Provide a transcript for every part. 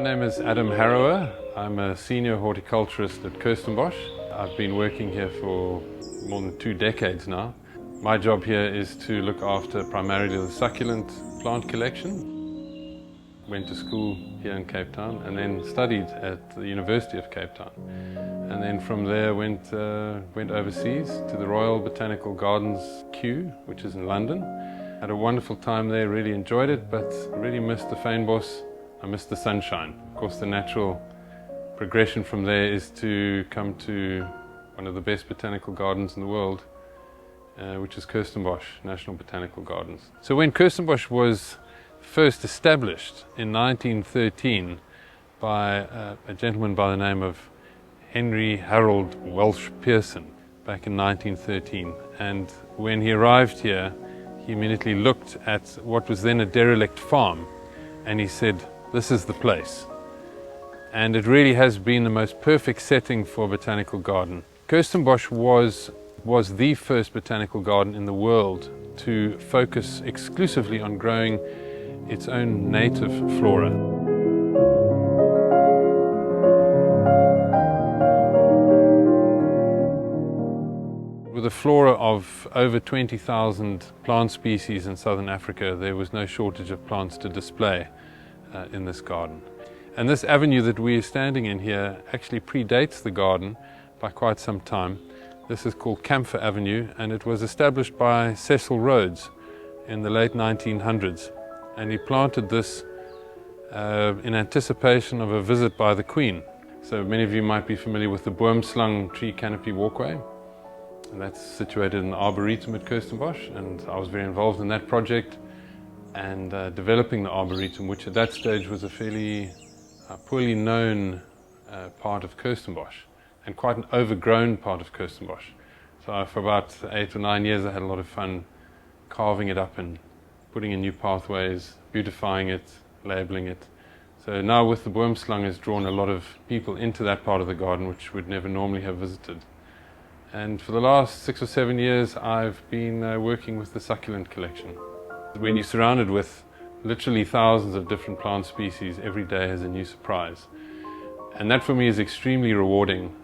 My name is Adam Harrower. I'm a senior horticulturist at Kirstenbosch. I've been working here for more than 2 decades now. My job here is to look after primarily the succulent plant collection. Went to school here in Cape Town and then studied at the University of Cape Town. And then from there went overseas to the Royal Botanical Gardens Kew, which is in London. Had a wonderful time there, really enjoyed it, but really missed the fynbos. I missed the sunshine. Of course, the natural progression from there is to come to one of the best botanical gardens in the world, which is Kirstenbosch National Botanical Gardens. So when Kirstenbosch was first established in 1913 by a gentleman by the name of Henry Harold Welsh Pearson back in 1913, and when he arrived here, he immediately looked at what was then a derelict farm and he said, "This is the place." And it really has been the most perfect setting for a botanical garden. Kirstenbosch was the first botanical garden in the world to focus exclusively on growing its own native flora. With a flora of over 20,000 plant species in southern Africa, there was no shortage of plants to display in this garden. And this avenue that we are standing in here actually predates the garden by quite some time. This is called Camphor Avenue, and it was established by Cecil Rhodes in the late 1900s. And he planted this in anticipation of a visit by the Queen. So many of you might be familiar with the boomslang tree canopy walkway. And that's situated in the arboretum at Kirstenbosch, and I was very involved in that project and developing the arboretum, which at that stage was a fairly poorly known part of Kirstenbosch and quite an overgrown part of Kirstenbosch. So for about 8 or 9 years I had a lot of fun carving it up and putting in new pathways, beautifying it, labelling it. So now with the boomslang has drawn a lot of people into that part of the garden which would never normally have visited. And for the last 6 or 7 years I've been working with the succulent collection. When you're surrounded with literally thousands of different plant species, every day has a new surprise. And that for me is extremely rewarding,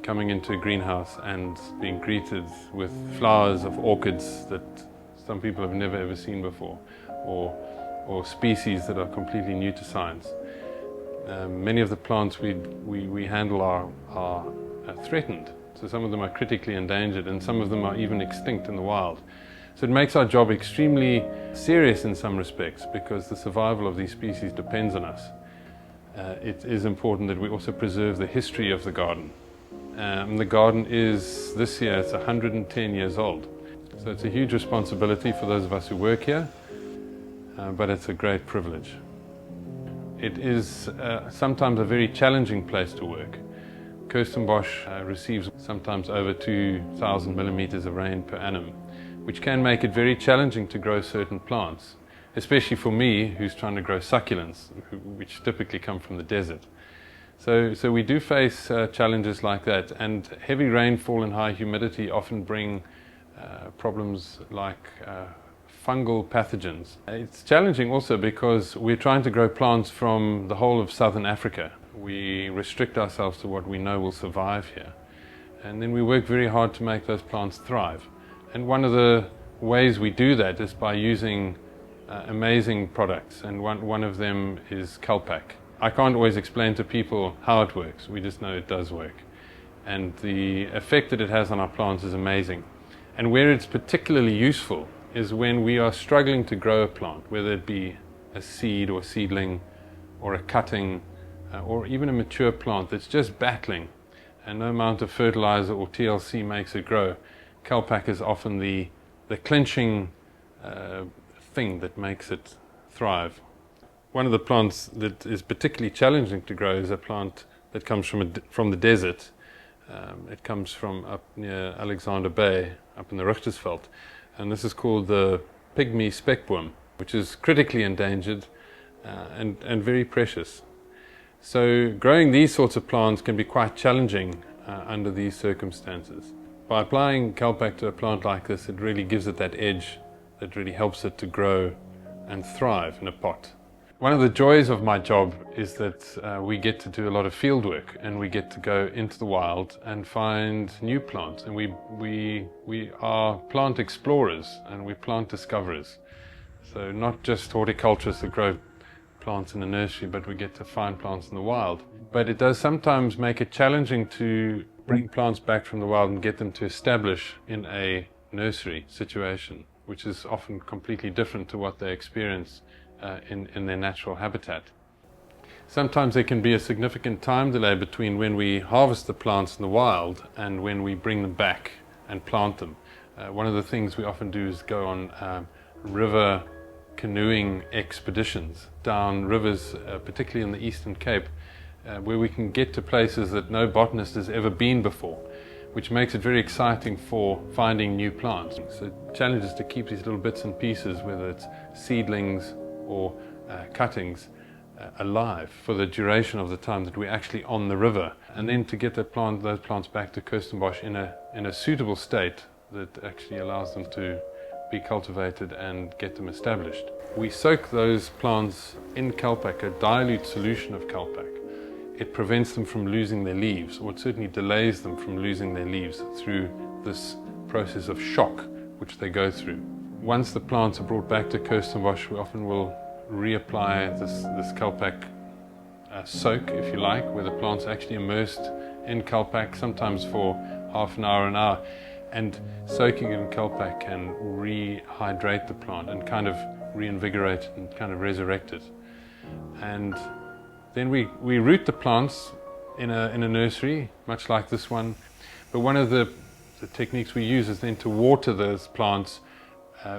coming into a greenhouse and being greeted with flowers of orchids that some people have never ever seen before, or species that are completely new to science. Many of the plants we handle are threatened. So some of them are critically endangered and some of them are even extinct in the wild. So it makes our job extremely serious in some respects because the survival of these species depends on us. It is important that we also preserve the history of the garden. The garden is, this year, it's 110 years old. So it's a huge responsibility for those of us who work here, but it's a great privilege. It is sometimes a very challenging place to work. Kirstenbosch receives sometimes over 2,000 millimeters of rain per annum, which can make it very challenging to grow certain plants, especially for me who's trying to grow succulents, which typically come from the desert. So we do face challenges like that, and heavy rainfall and high humidity often bring problems like fungal pathogens. It's challenging also because we're trying to grow plants from the whole of southern Africa. We restrict ourselves to what we know will survive here. And then we work very hard to make those plants thrive. And one of the ways we do that is by using amazing products. And one of them is Kelpak. I can't always explain to people how it works. We just know it does work. And the effect that it has on our plants is amazing. And where it's particularly useful is when we are struggling to grow a plant, whether it be a seed or seedling or a cutting, or even a mature plant that's just battling and no amount of fertilizer or TLC makes it grow. Kelpak is often the clinching thing that makes it thrive. One of the plants that is particularly challenging to grow is a plant that comes from the desert. It comes from up near Alexander Bay, up in the Richtersveld, and this is called the pygmy speckboom, which is critically endangered and very precious. So growing these sorts of plants can be quite challenging under these circumstances. By applying Kelpak to a plant like this, it really gives it that edge that really helps it to grow and thrive in a pot. One of the joys of my job is that we get to do a lot of field work, and we get to go into the wild and find new plants, and we are plant explorers and we plant discoverers. So not just horticulturists that grow plants in a nursery, but we get to find plants in the wild. But it does sometimes make it challenging to bring plants back from the wild and get them to establish in a nursery situation, which is often completely different to what they experience in their natural habitat. Sometimes there can be a significant time delay between when we harvest the plants in the wild and when we bring them back and plant them. One of the things we often do is go on river canoeing expeditions down rivers, particularly in the Eastern Cape, where we can get to places that no botanist has ever been before, which makes it very exciting for finding new plants. So the challenge is to keep these little bits and pieces, whether it's seedlings or cuttings, alive for the duration of the time that we're actually on the river, and then to get those plants back to Kirstenbosch in a suitable state that actually allows them to be cultivated and get them established. We soak those plants in Kelpak, a dilute solution of Kelpak. It prevents them from losing their leaves, or it certainly delays them from losing their leaves through this process of shock which they go through. Once the plants are brought back to Kirstenbosch, we often will reapply this Kelpak soak, if you like, where the plant's actually immersed in Kelpak, sometimes for half an hour. And soaking in Kelpak can rehydrate the plant and kind of reinvigorate it and kind of resurrect it. And then we root the plants in a nursery, much like this one. But one of the techniques we use is then to water those plants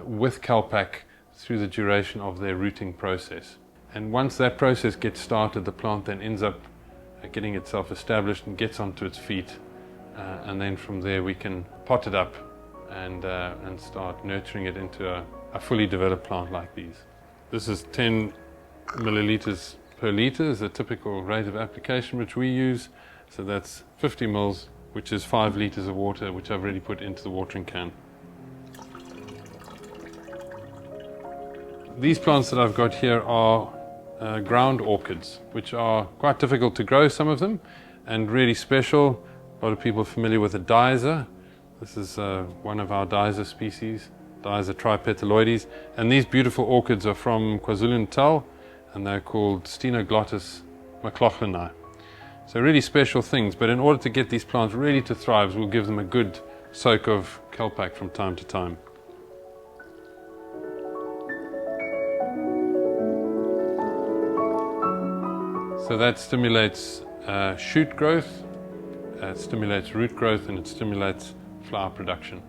with Kelpak through the duration of their rooting process. And once that process gets started, the plant then ends up getting itself established and gets onto its feet. And then from there we can pot it up and start nurturing it into a fully developed plant like these. This is 10 milliliters per liter is the typical rate of application which we use. So that's 50 mils, which is 5 liters of water, which I've already put into the watering can. These plants that I've got here are ground orchids, which are quite difficult to grow, some of them, and really special. A lot of people are familiar with the Diza. This is one of our Diza species, Diza tripetaloides. And these beautiful orchids are from KwaZulu-Natal, and they're called Stenoglottis mclaughlinii. So really special things, but in order to get these plants really to thrive, we'll give them a good soak of Kelpak from time to time. So that stimulates shoot growth, it stimulates root growth, and it stimulates flower production.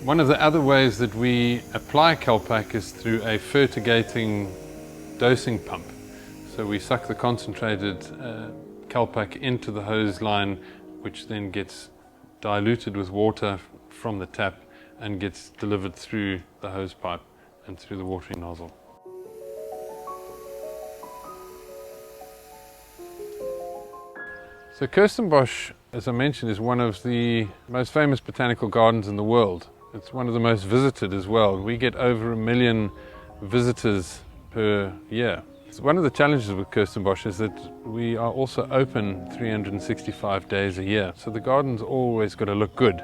One of the other ways that we apply Kelpak is through a fertigating dosing pump. So we suck the concentrated Kelpak into the hose line, which then gets diluted with water from the tap and gets delivered through the hose pipe and through the watering nozzle. So Kirstenbosch, as I mentioned, is one of the most famous botanical gardens in the world. It's one of the most visited as well. We get over 1 million visitors per year. So one of the challenges with Kirstenbosch is that we are also open 365 days a year. So the garden's always got to look good.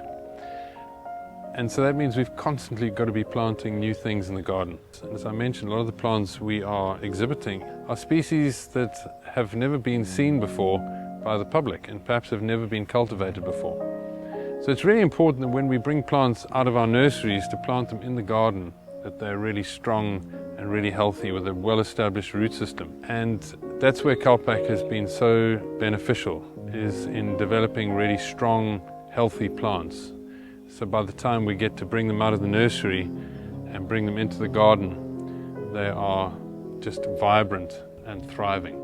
And so that means we've constantly got to be planting new things in the garden. And as I mentioned, a lot of the plants we are exhibiting are species that have never been seen before by the public and perhaps have never been cultivated before. So it's really important that when we bring plants out of our nurseries to plant them in the garden, that they're really strong and really healthy with a well-established root system. And that's where Kelpak has been so beneficial, is in developing really strong, healthy plants. So by the time we get to bring them out of the nursery and bring them into the garden, they are just vibrant and thriving.